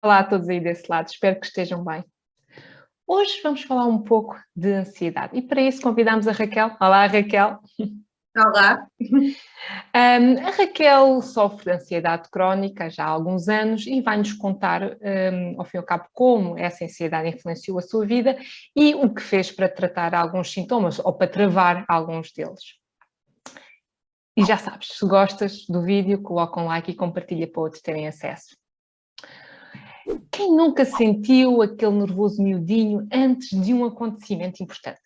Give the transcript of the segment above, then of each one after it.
Olá a todos aí desse lado, espero que estejam bem. Hoje vamos falar um pouco de ansiedade e para isso convidamos a Raquel. Olá, Raquel. Olá. A Raquel sofre de ansiedade crónica já há alguns anos e vai-nos contar, ao fim e ao cabo, como essa ansiedade influenciou a sua vida e o que fez para tratar alguns sintomas ou para travar alguns deles. E já sabes, se gostas do vídeo, coloca um like e compartilha para outros terem acesso. Quem nunca sentiu aquele nervoso miudinho antes de um acontecimento importante?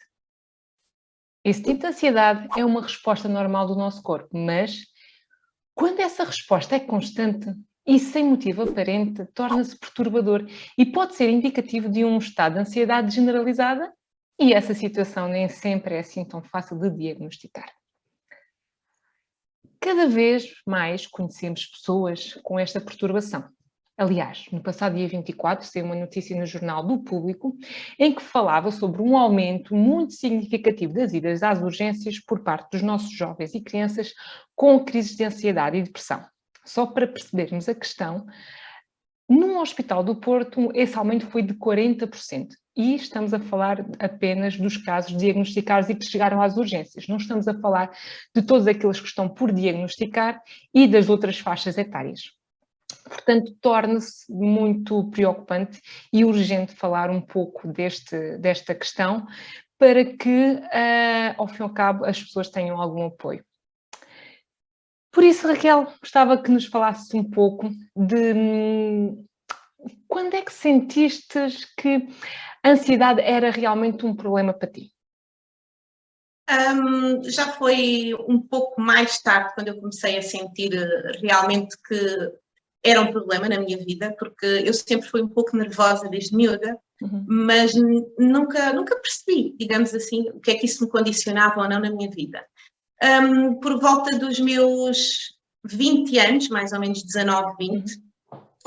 Esse tipo de ansiedade é uma resposta normal do nosso corpo, mas quando essa resposta é constante e sem motivo aparente, torna-se perturbador e pode ser indicativo de um estado de ansiedade generalizada, e essa situação nem sempre é assim tão fácil de diagnosticar. Cada vez mais conhecemos pessoas com esta perturbação. Aliás, no passado dia 24, saiu uma notícia no Jornal do Público em que falava sobre um aumento muito significativo das idas às urgências por parte dos nossos jovens e crianças com crises de ansiedade e depressão. Só para percebermos a questão, num hospital do Porto, esse aumento foi de 40%. E estamos a falar apenas dos casos diagnosticados e que chegaram às urgências. Não estamos a falar de todos aqueles que estão por diagnosticar e das outras faixas etárias. Portanto, torna-se muito preocupante e urgente falar um pouco desta questão para que, ao fim e ao cabo, as pessoas tenham algum apoio. Por isso, Raquel, gostava que nos falasses um pouco de quando é que sentiste que a ansiedade era realmente um problema para ti? Já foi um pouco mais tarde quando eu comecei a sentir realmente que era um problema na minha vida, porque eu sempre fui um pouco nervosa desde miúda, mas nunca percebi, digamos assim, o que é que isso me condicionava ou não na minha vida. Por volta dos meus 20 anos, mais ou menos 19, 20,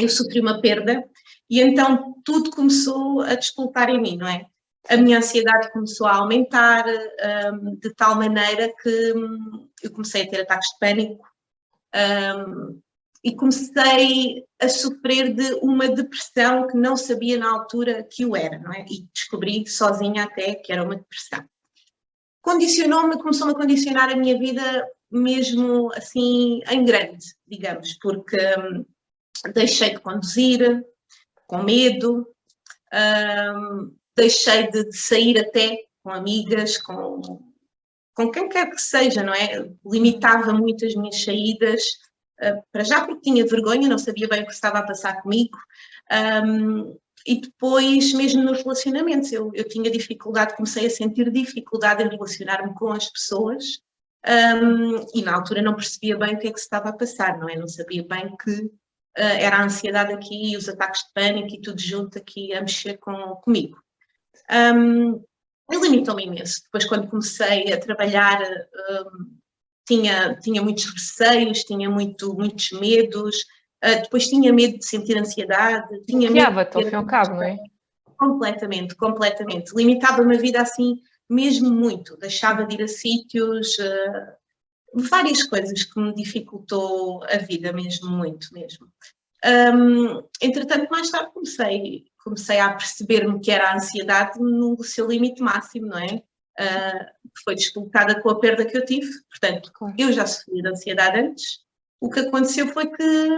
eu sofri uma perda e então tudo começou a despoltar em mim, não é? A minha ansiedade começou a aumentar de tal maneira que eu comecei a ter ataques de pânico e comecei a sofrer de uma depressão que não sabia na altura que o era, não é? E descobri sozinha até que era uma depressão. Começou-me a condicionar a minha vida mesmo assim em grande, digamos, porque deixei de conduzir com medo, deixei de sair até com amigas, com quem quer que seja, não é? Limitava muito as minhas saídas, para já porque tinha vergonha, não sabia bem o que estava a passar comigo, e depois mesmo nos relacionamentos, eu tinha dificuldade, comecei a sentir dificuldade em relacionar-me com as pessoas, e na altura não percebia bem o que é que se estava a passar, não é? Não sabia bem que era a ansiedade aqui, os ataques de pânico e tudo junto aqui a mexer comigo. Limitou-me imenso. Depois, quando comecei a trabalhar, tinha muitos receios, tinha muitos medos, depois tinha medo de sentir ansiedade. Bloqueava-te ao fim e ao cabo, não é? Completamente. Limitava-me a vida assim mesmo muito. Deixava de ir a sítios, várias coisas que me dificultou a vida mesmo, muito mesmo. Entretanto, mais tarde comecei a perceber-me que era a ansiedade no seu limite máximo, não é? Foi descolocada com a perda que eu tive, portanto, eu já sofria de ansiedade antes. O que aconteceu foi que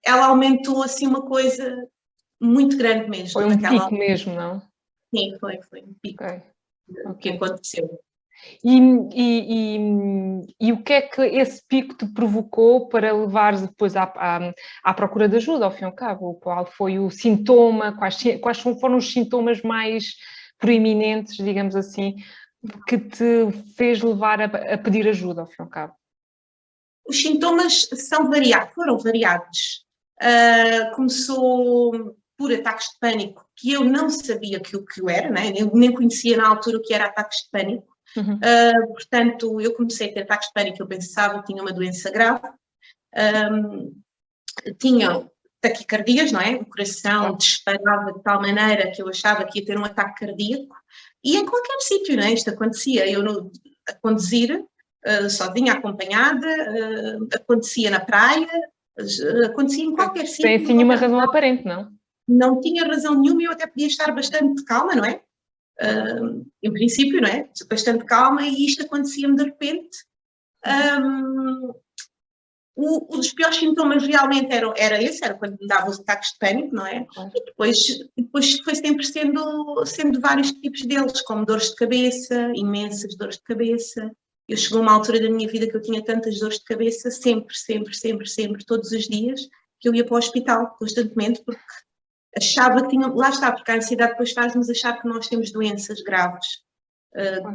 ela aumentou assim uma coisa muito grande mesmo. Foi um pico mesmo, não? Sim, foi um pico que aconteceu. E o que é que esse pico te provocou para levares depois à procura de ajuda, ao fim e ao cabo? Qual foi o sintoma, quais foram os sintomas mais proeminentes, digamos assim, que te fez levar a pedir ajuda, ao fim e ao cabo? Os sintomas foram variados. Começou por ataques de pânico, que eu não sabia que o era, né? Nem conhecia na altura o que era ataques de pânico. Portanto, eu comecei a ter ataques de pânico, eu pensava que tinha uma doença grave, tinha taquicardias, não é? O coração disparava de tal maneira que eu achava que ia ter um ataque cardíaco, e em qualquer sítio, não é? Isto acontecia, eu a conduzir, sozinha, acompanhada, acontecia na praia, acontecia em qualquer sítio. Tem assim nenhuma razão aparente, não? não tinha razão nenhuma e eu até podia estar bastante calma, não é? Em princípio, não é? Bastante calma e isto acontecia-me de repente. Os piores sintomas realmente era quando me dava os ataques de pânico, não é? Claro. E depois foi sempre sendo vários tipos deles, como dores de cabeça, imensas dores de cabeça. Eu chegou a uma altura da minha vida que eu tinha tantas dores de cabeça, sempre, todos os dias, que eu ia para o hospital constantemente, porque achava que tinha... Lá está, porque a ansiedade depois faz-nos achar que nós temos doenças graves,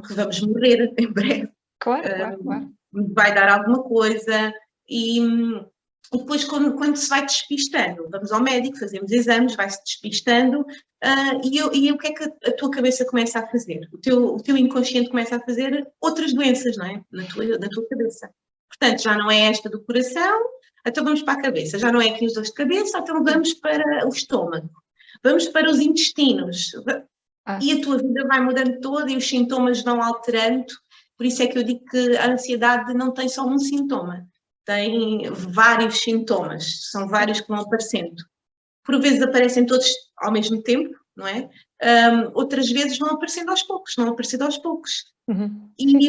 que vamos morrer em breve. Claro. Vai dar alguma coisa... E depois, quando se vai despistando, vamos ao médico, fazemos exames, vai-se despistando, e o que é que a tua cabeça começa a fazer? O teu inconsciente começa a fazer outras doenças, não é? Na tua cabeça. Portanto, já não é esta do coração, então vamos para a cabeça. Já não é aqui os dores de cabeça, então vamos para o estômago. Vamos para os intestinos. E a tua vida vai mudando toda e os sintomas vão alterando. Por isso é que eu digo que a ansiedade não tem só um sintoma. Tem vários sintomas, são vários que vão aparecendo. Por vezes aparecem todos ao mesmo tempo, não é? Outras vezes vão aparecendo aos poucos, Uhum. E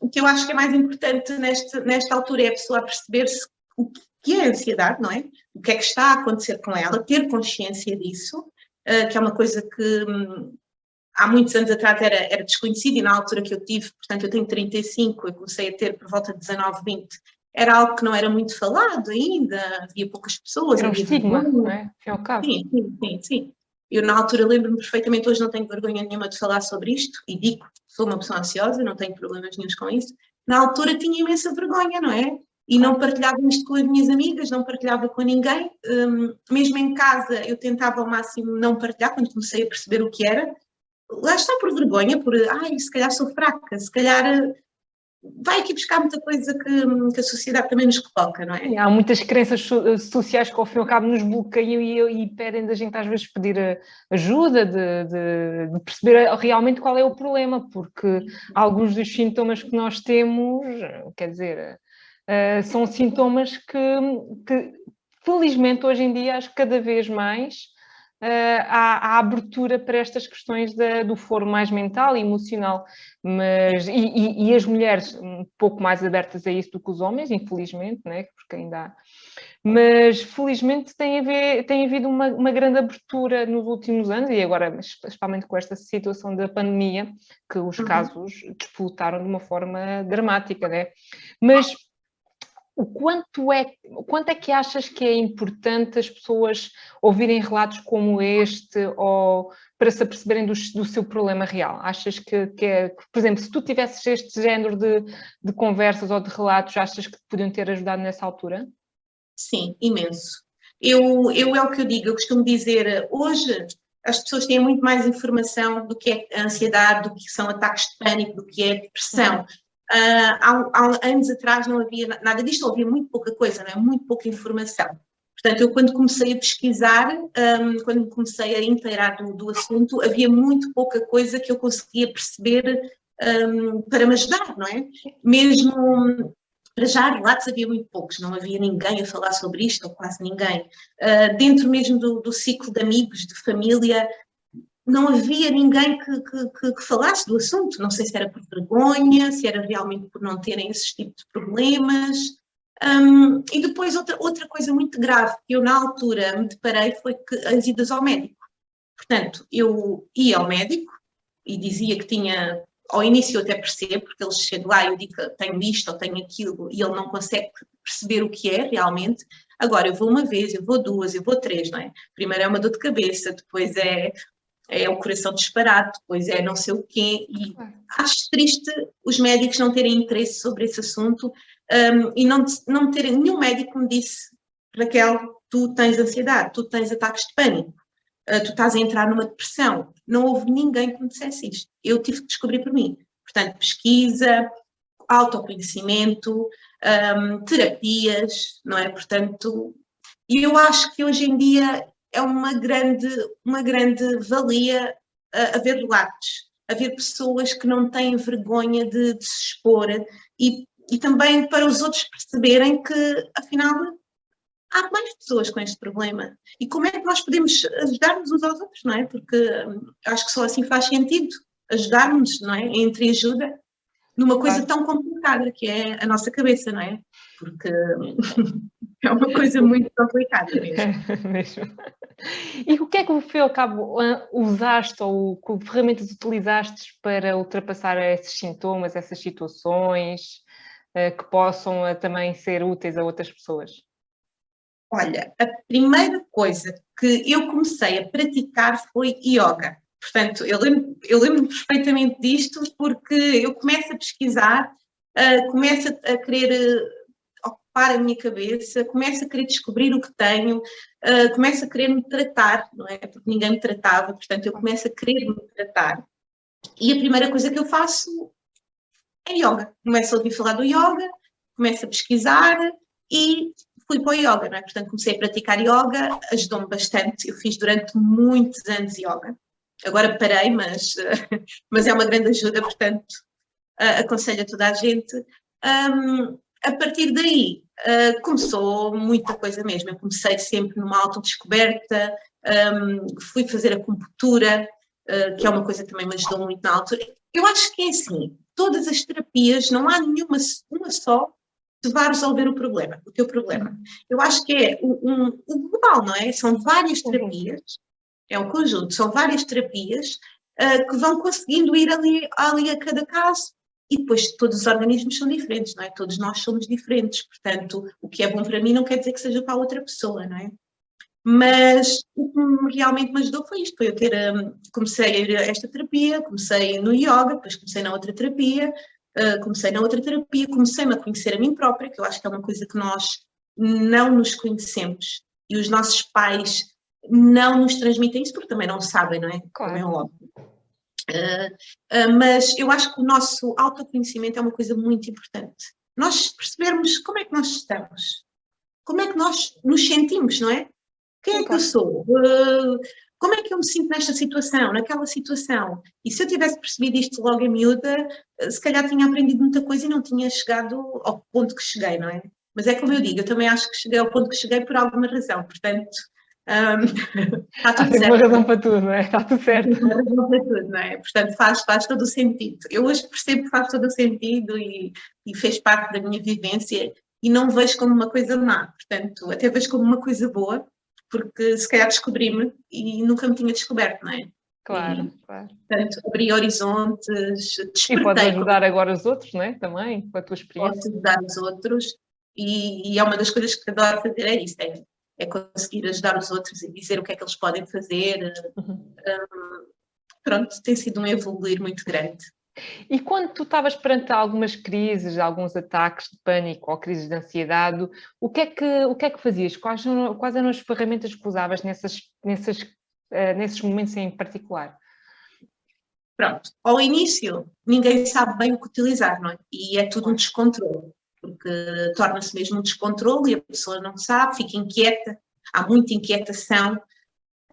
o que eu acho que é mais importante nesta altura é a pessoa perceber-se o que é a ansiedade, não é? O que é que está a acontecer com ela, ter consciência disso, que é uma coisa que há muitos anos atrás era desconhecida e na altura que eu tive, portanto eu tenho 35, eu comecei a ter por volta de 19, 20, era algo que não era muito falado ainda, havia poucas pessoas. Era um estigma, não é? Ao cabo. Sim. Eu na altura lembro-me perfeitamente, hoje não tenho vergonha nenhuma de falar sobre isto, e digo, sou uma pessoa ansiosa, não tenho problemas nenhums com isso. Na altura tinha imensa vergonha, não é? E não partilhava isto com as minhas amigas, não partilhava com ninguém, mesmo em casa eu tentava ao máximo não partilhar, quando comecei a perceber o que era. Lá está, por vergonha, se calhar sou fraca, se calhar... vai aqui buscar muita coisa que a sociedade também nos coloca, não é? Há muitas crenças sociais que ao fim e ao cabo nos bloqueiam e pedem da gente às vezes pedir ajuda, de perceber realmente qual é o problema, porque alguns dos sintomas que nós temos, quer dizer, são sintomas que felizmente hoje em dia acho que cada vez mais há abertura para estas questões do foro mais mental e emocional, e as mulheres um pouco mais abertas a isso do que os homens, infelizmente, né? Porque ainda há. Mas felizmente tem havido uma grande abertura nos últimos anos e agora, especialmente com esta situação da pandemia, que os casos disputaram de uma forma dramática, né? Mas quanto é que achas que é importante as pessoas ouvirem relatos como este ou para se aperceberem do seu problema real? Achas que por exemplo, se tu tivesses este género de conversas ou de relatos, achas que te podiam ter ajudado nessa altura? Sim, imenso. É o que eu digo, eu costumo dizer, hoje as pessoas têm muito mais informação do que é a ansiedade, do que são ataques de pânico, do que é depressão. Há anos atrás não havia nada disto, havia muito pouca coisa, não é? Muito pouca informação. Portanto, eu quando comecei a pesquisar, quando comecei a inteirar do assunto, havia muito pouca coisa que eu conseguia perceber para me ajudar, não é? Mesmo para já relatos havia muito poucos, não havia ninguém a falar sobre isto, ou quase ninguém. Dentro mesmo do ciclo de amigos, de família, não havia ninguém que falasse do assunto. Não sei se era por vergonha, se era realmente por não terem esses tipos de problemas. E depois outra coisa muito grave que eu na altura me deparei foi que as idas ao médico. Portanto, eu ia ao médico e dizia que tinha... Ao início eu até percebo, porque ele chega lá e eu digo que tenho isto ou tenho aquilo e ele não consegue perceber o que é realmente. Agora, eu vou uma vez, eu vou duas, eu vou três, não é? Primeiro é uma dor de cabeça, depois é o coração disparado, depois é não sei o quê, e acho triste os médicos não terem interesse sobre esse assunto e não terem, nenhum médico me disse, Raquel, tu tens ansiedade, tu tens ataques de pânico, tu estás a entrar numa depressão. Não houve ninguém que me dissesse isto, eu tive que descobrir por mim. Portanto, pesquisa, autoconhecimento, terapias, não é? Portanto, e eu acho que hoje em dia é uma grande valia haver relatos, haver pessoas que não têm vergonha de se expor e também para os outros perceberem que, afinal, há mais pessoas com este problema. E como é que nós podemos ajudar-nos uns aos outros, não é? Porque acho que só assim faz sentido ajudar-nos, não é? Entre ajuda numa coisa tão complicada que é a nossa cabeça, não é? Porque é uma coisa muito complicada mesmo. Mesmo. E o que é que, ao fim e ao cabo, usaste ou que ferramentas utilizaste para ultrapassar esses sintomas, essas situações, que possam também ser úteis a outras pessoas? Olha, a primeira coisa que eu comecei a praticar foi yoga. Portanto, eu lembro perfeitamente disto porque eu começo a pesquisar, começo a querer ocupar a minha cabeça, começo a querer descobrir o que tenho, começo a querer me tratar, não é? Porque ninguém me tratava, portanto, eu começo a querer me tratar. E a primeira coisa que eu faço é yoga. Começo a ouvir falar do yoga, começo a pesquisar e fui para o yoga, não é? Portanto, comecei a praticar yoga, ajudou-me bastante. Eu fiz durante muitos anos yoga. Agora parei, mas é uma grande ajuda, portanto, aconselho a toda a gente. A partir daí, começou muita coisa mesmo. Eu comecei sempre numa autodescoberta, fui fazer acupuntura, que é uma coisa que também me ajudou muito na altura. Eu acho que é assim, todas as terapias, não há nenhuma, uma só, que vai resolver o problema, o teu problema. Eu acho que é o global, não é? São várias terapias, é um conjunto, são várias terapias que vão conseguindo ir ali a cada caso. E depois todos os organismos são diferentes, não é? Todos nós somos diferentes, portanto, o que é bom para mim não quer dizer que seja para a outra pessoa, não é? Mas o que realmente me ajudou foi isto, foi eu ter, comecei a ir a esta terapia, comecei no yoga, depois comecei na outra terapia, comecei-me a conhecer a mim própria, que eu acho que é uma coisa que nós não nos conhecemos e os nossos pais não nos transmitem isso porque também não sabem, não é? Claro. Também é óbvio. Mas eu acho que o nosso autoconhecimento é uma coisa muito importante. Nós percebermos como é que nós estamos, como é que nós nos sentimos, não é? Quem é que eu sou? Como é que eu me sinto nesta situação, naquela situação? E se eu tivesse percebido isto logo em miúda, se calhar tinha aprendido muita coisa e não tinha chegado ao ponto que cheguei, não é? Mas é como eu digo, eu também acho que cheguei ao ponto que cheguei por alguma razão, portanto, está tudo certo. Tem uma razão para tudo, não é? Está tudo certo. Tem uma razão para tudo, não é? Portanto, faz todo o sentido. Eu hoje percebo que faz todo o sentido e fez parte da minha vivência e não vejo como uma coisa má, portanto, até vejo como uma coisa boa, porque se calhar descobri-me e nunca me tinha descoberto, não é? Claro, claro. Portanto, abri horizontes, despertei. E podes ajudar agora os outros, não é? Também, com a tua experiência. Posso ajudar os outros e é uma das coisas que adoro fazer, é isso, é conseguir ajudar os outros e dizer o que é que eles podem fazer. Pronto, tem sido um evoluir muito grande. E quando tu estavas perante algumas crises, alguns ataques de pânico ou crises de ansiedade, o que é que fazias? Quais eram as ferramentas que usavas nesses momentos em particular? Pronto, ao início ninguém sabe bem o que utilizar, não é? E é tudo um descontrole, porque torna-se mesmo um descontrole e a pessoa não sabe, fica inquieta, há muita inquietação.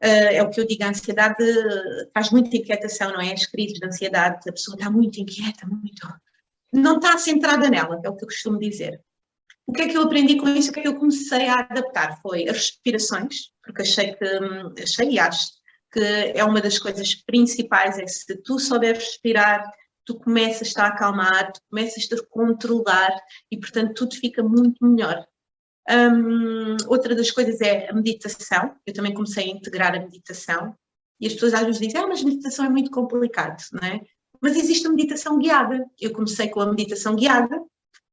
É o que eu digo, a ansiedade faz muita inquietação, não é? As crises de ansiedade, a pessoa está muito inquieta, não está centrada nela, é o que eu costumo dizer. O que é que eu aprendi com isso? O que é que eu comecei a adaptar? Foi as respirações, porque achei e acho que é uma das coisas principais, é se tu souberes respirar, tu começas-te a acalmar, tu começas-te a controlar e, portanto, tudo fica muito melhor. Outra das coisas é a meditação. Eu também comecei a integrar a meditação e as pessoas às vezes dizem, mas meditação é muito complicado, não é? Mas existe a meditação guiada. Eu comecei com a meditação guiada,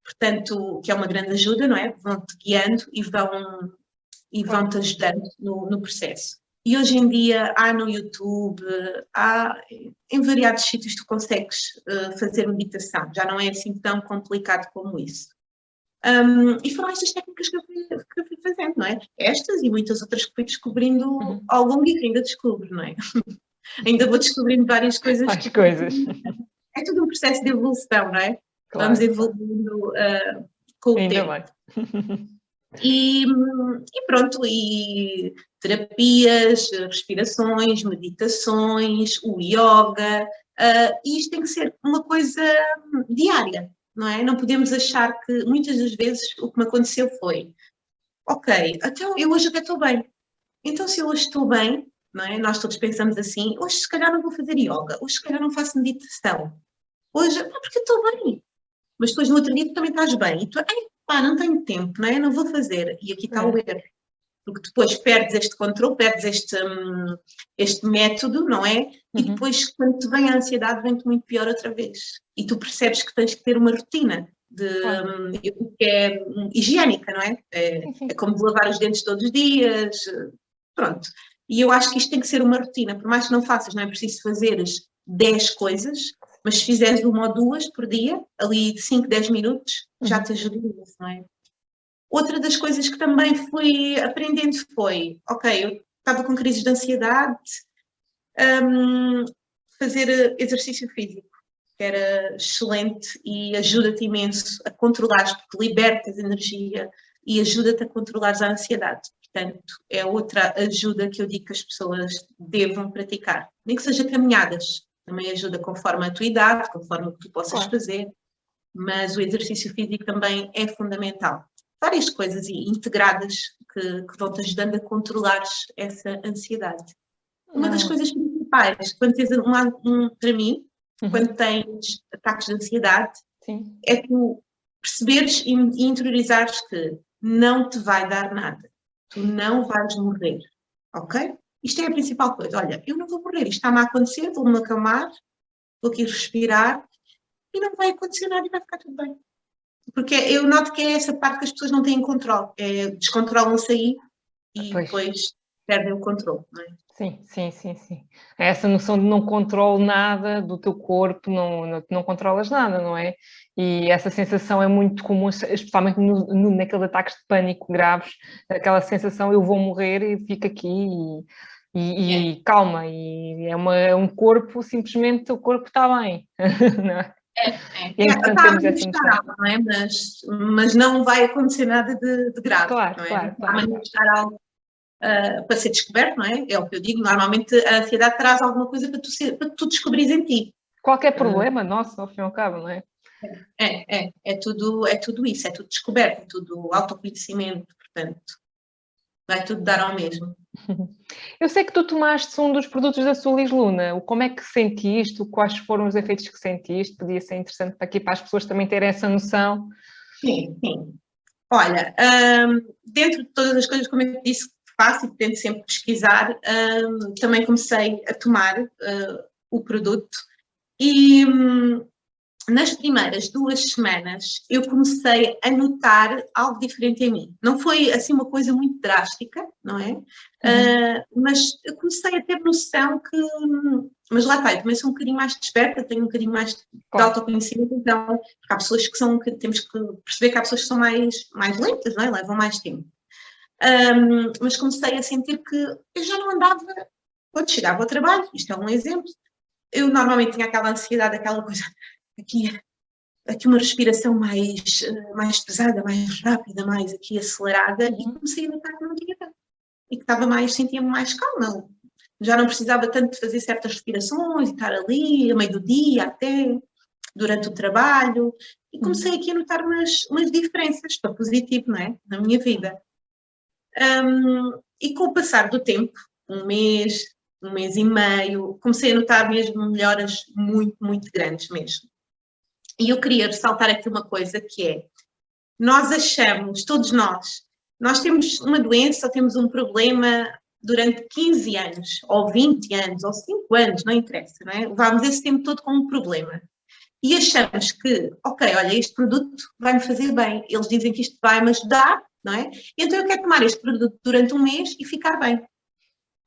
portanto, que é uma grande ajuda, não é? Vão-te guiando e vão-te ajudando no processo. E hoje em dia há no YouTube, há em variados sítios tu consegues fazer meditação. Já não é assim tão complicado como isso. E foram estas técnicas que eu fui fazendo, não é? Estas e muitas outras que fui descobrindo ao longo e que ainda descubro, não é? Ainda vou descobrindo várias coisas. Mais coisas. É tudo um processo de evolução, não é? Claro. Vamos evoluindo com o tempo. Bem. E pronto, e terapias, respirações, meditações, o yoga, e isto tem que ser uma coisa diária. Não é? Não podemos achar que, muitas das vezes, o que me aconteceu foi, ok, então eu hoje até estou bem. Então se eu hoje estou bem, não é? Nós todos pensamos assim, hoje se calhar não vou fazer yoga, hoje se calhar não faço meditação, hoje, porque eu estou bem. Mas depois no outro dia tu também estás bem. E tu, pá, não tenho tempo, não é? Não vou fazer. E aqui está o erro. Porque depois perdes este controle, perdes este método, não é? E depois, quando te vem a ansiedade, vem-te muito pior outra vez. E tu percebes que tens que ter uma rotina que é higiênica, não é? É como de lavar os dentes todos os dias, pronto. E eu acho que isto tem que ser uma rotina, por mais que não faças, não é preciso fazeres 10 coisas, mas se fizeres 1 ou 2 por dia, ali de 5, 10 minutos, já te ajuda nisso, não é? Outra das coisas que também fui aprendendo foi, ok, eu estava com crises de ansiedade, fazer exercício físico, que era excelente e ajuda-te imenso a controlares, porque libertas energia e ajuda-te a controlares a ansiedade. Portanto, é outra ajuda que eu digo que as pessoas devam praticar. Nem que seja caminhadas, também ajuda conforme a tua idade, conforme o que tu possas fazer, mas o exercício físico também é fundamental. Várias coisas integradas que vão-te ajudando a controlar essa ansiedade. Uma das coisas principais, quando tens para mim, quando tens ataques de ansiedade, é tu perceberes e interiorizares que não te vai dar nada. Tu não vais morrer, ok? Isto é a principal coisa. Olha, eu não vou morrer, isto está-me a acontecer, vou-me acalmar, vou aqui respirar e não vai acontecer nada e vai ficar tudo bem. Porque eu noto que é essa parte que as pessoas não têm controle, descontrolam-se aí e depois perdem o controle, não é? Sim. Essa noção de não controlo nada do teu corpo, não controlas nada, não é? E essa sensação é muito comum, especialmente naqueles ataques de pânico graves, aquela sensação, eu vou morrer e fico aqui e calma, e é um corpo, simplesmente o corpo está bem, não é? Está a manifestar algo, não é? Mas não vai acontecer nada de grave, não é? Claro. Está a manifestar algo para ser descoberto, não é? É o que eu digo, normalmente a ansiedade traz alguma coisa para tu descobrires em ti. Qualquer problema nosso, ao fim e ao cabo, não é? É tudo isso, é tudo descoberto, é tudo autoconhecimento, portanto, vai tudo dar ao mesmo. Eu sei que tu tomaste um dos produtos da Sulis Luna. Como é que sentiste? Quais foram os efeitos que sentiste? Podia ser interessante para as pessoas também terem essa noção. Sim. Olha, dentro de todas as coisas, como eu disse, que faço e tento sempre pesquisar, também comecei a tomar o produto e nas primeiras 2 semanas eu comecei a notar algo diferente em mim. Não foi assim uma coisa muito drástica, não é? Mas eu comecei a ter noção que... Mas lá está, eu também sou um bocadinho mais desperta, tenho um bocadinho mais de autoconhecimento, então há pessoas que temos que perceber que há pessoas que são mais lentas, não é? Levam mais tempo. Mas comecei a sentir que eu já não andava, quando chegava ao trabalho, isto é um exemplo, eu normalmente tinha aquela ansiedade, aquela coisa... Aqui uma respiração mais pesada, mais rápida, mais aqui acelerada, e comecei a notar que não tinha tanto. E que sentia-me mais calma. Já não precisava tanto de fazer certas respirações e estar ali, a meio do dia até, durante o trabalho. E comecei aqui a notar umas diferenças para positivo, não é? Na minha vida. E com o passar do tempo, 1 mês e meio, comecei a notar mesmo melhoras muito, muito grandes mesmo. E eu queria ressaltar aqui uma coisa que é, nós achamos, todos nós temos uma doença ou temos um problema durante 15 anos, ou 20 anos, ou 5 anos, não interessa, não é? Levámos esse tempo todo com um problema. E achamos que, ok, olha, este produto vai-me fazer bem, eles dizem que isto vai-me ajudar, não é? Então eu quero tomar este produto durante 1 mês e ficar bem.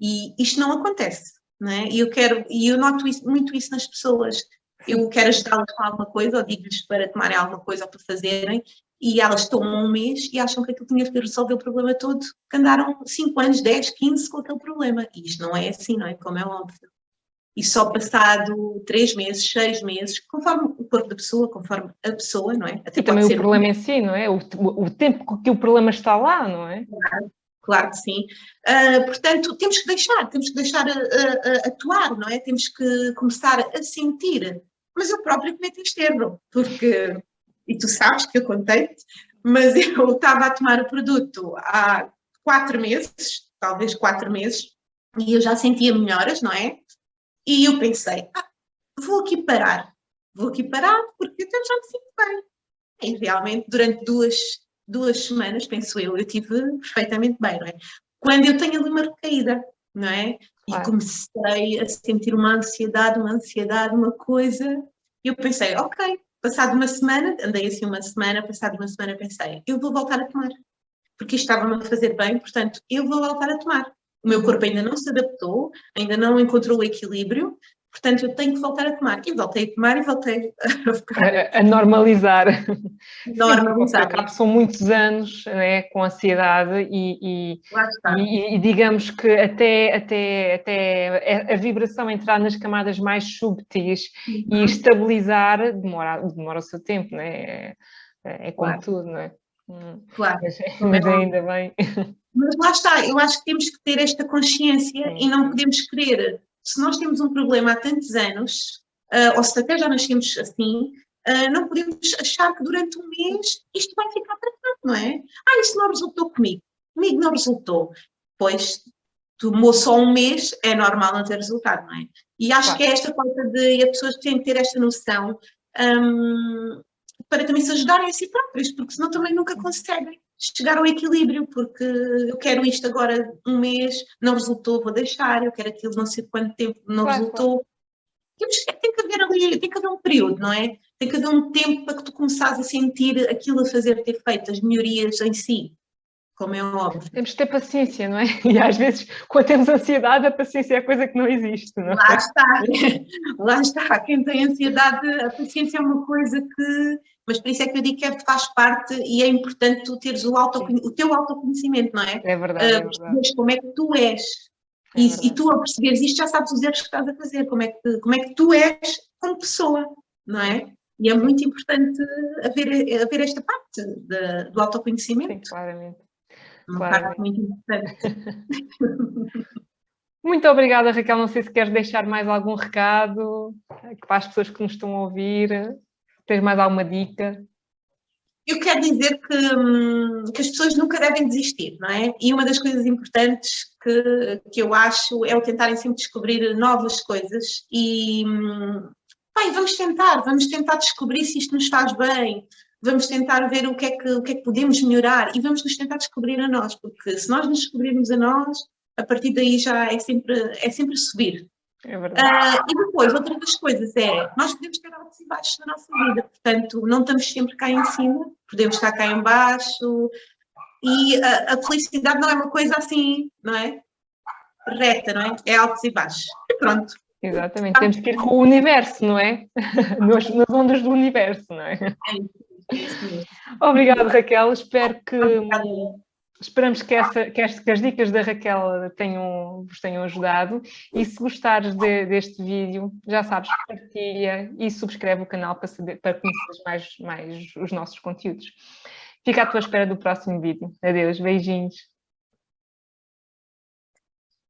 E isto não acontece, não é? E eu noto muito isso nas pessoas. Eu quero ajudá-las com alguma coisa, ou digo-lhes para tomarem alguma coisa ou para fazerem, e elas tomam 1 mês e acham que aquilo tinha que resolver o problema todo, que andaram 5 anos, 10, 15 com aquele problema. E isto não é assim, não é? Como é óbvio. E só passado 3 meses, 6 meses, conforme o corpo da pessoa, conforme a pessoa, não é? Até e também o problema em si, não é? O tempo que o problema está lá, não é? Claro que sim. Portanto, temos que deixar atuar, não é? Temos que começar a sentir. Mas eu própria cometo este erro, porque, e tu sabes que eu contei-te, mas eu estava a tomar o produto há 4 meses, talvez 4 meses, e eu já sentia melhoras, não é? E eu pensei, vou aqui parar porque eu já me sinto bem. E realmente, durante duas semanas, penso eu estive perfeitamente bem, não é? Quando eu tenho ali uma recaída, não é? E comecei a sentir uma ansiedade, uma coisa, e eu pensei, ok, passado uma semana, andei assim uma semana, passado uma semana pensei, eu vou voltar a tomar, porque isto estava-me a fazer bem, portanto, eu vou voltar a tomar. O meu corpo ainda não se adaptou, ainda não encontrou o equilíbrio, portanto, eu tenho que voltar a tomar. E voltei a tomar e voltei a ficar... A normalizar. Normalizar. Sim, são muitos anos, né, com ansiedade e digamos que até a vibração entrar nas camadas mais subtis e estabilizar demora o seu tempo, né? É como tudo, não é? Claro. Mas ainda bem. Mas lá está, eu acho que temos que ter esta consciência e não podemos querer, se nós temos um problema há tantos anos, ou se até já nascemos assim, não podemos achar que durante um mês isto vai ficar tratado, não é? Isto não resultou comigo não resultou. Pois, tomou só um mês, é normal não ter resultado, não é? E acho que é esta falta de, as pessoas têm que ter esta noção para também se ajudarem a si próprios, porque senão também nunca conseguem chegar ao equilíbrio, porque eu quero isto agora um mês, não resultou, vou deixar, eu quero aquilo não sei quanto tempo, não resultou. Tem que haver ali, tem que haver um período, não é? Tem que haver um tempo para que tu começares a sentir aquilo a fazer ter feito, as melhorias em si, como é óbvio. Temos de ter paciência, não é? E às vezes, quando temos ansiedade, a paciência é a coisa que não existe, não é? Lá está. Quem tem ansiedade, a paciência é uma coisa que... Mas por isso é que eu digo que faz parte e é importante tu teres o teu autoconhecimento, não é? É verdade, perceberes como é que tu és. E tu, ao perceberes isto, já sabes os erros que estás a fazer, como é que tu és como pessoa, não é? E é muito importante haver esta parte do autoconhecimento. Sim, claramente. Uma parte muito importante. Muito obrigada, Raquel. Não sei se queres deixar mais algum recado para as pessoas que nos estão a ouvir. Tens mais alguma dica? Eu quero dizer que as pessoas nunca devem desistir, não é? E uma das coisas importantes que eu acho é o tentarem sempre descobrir novas coisas e vamos tentar descobrir se isto nos faz bem, vamos tentar ver o que é que podemos melhorar e vamos nos tentar descobrir a nós, porque se nós nos descobrirmos a nós, a partir daí já é sempre subir. É verdade. E depois, outra das coisas nós podemos ter altos e baixos na nossa vida, portanto, não estamos sempre cá em cima, podemos estar cá em baixo, e a felicidade não é uma coisa assim, não é? Reta, não é? É altos e baixos. E pronto. Exatamente, temos que ir com o universo, não é? Nas ondas do universo, não é? É isso mesmo. Obrigada, Raquel. Esperamos que as dicas da Raquel vos tenham ajudado e se gostares deste vídeo, já sabes, partilha e subscreve o canal para conhecer mais os nossos conteúdos. Fica à tua espera do próximo vídeo. Adeus, beijinhos.